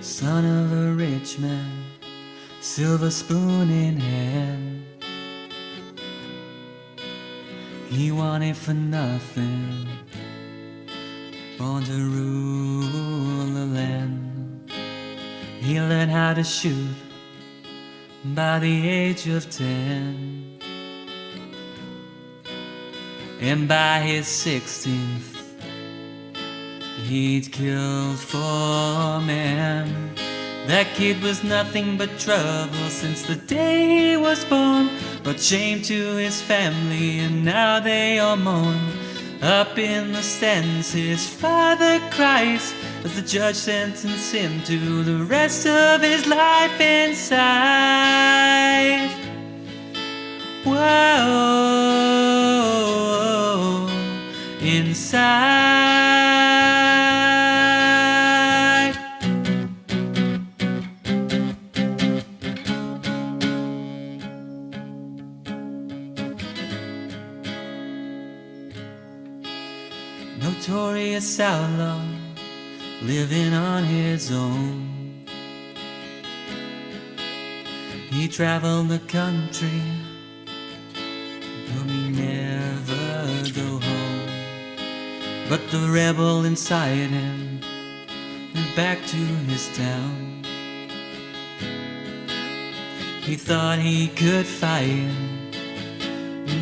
Son of a rich man, silver spoon in hand. He wanted for nothing, born to rule the land. He learned how to shoot by the age of 10, and by his 16th he'd killed 4 men. That kid was nothing but trouble since the day he was born, brought shame to his family and now they all mourn. Up in the stands his father cries as the judge sentenced him to the rest of his life inside. Whoa, inside. Notorious outlaw, living on his own. He traveled the country, but he never go home. But the rebel inside him went back to his town. He thought he could fight,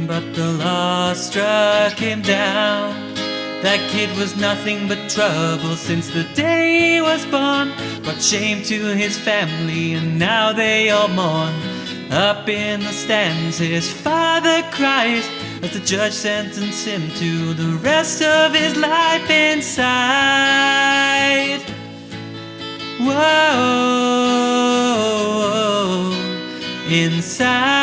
but the law struck him down. That kid was nothing but trouble since the day he was born, brought shame to his family and now they all mourn. Up in the stands his father cries as the judge sentenced him to the rest of his life inside. Whoa, inside.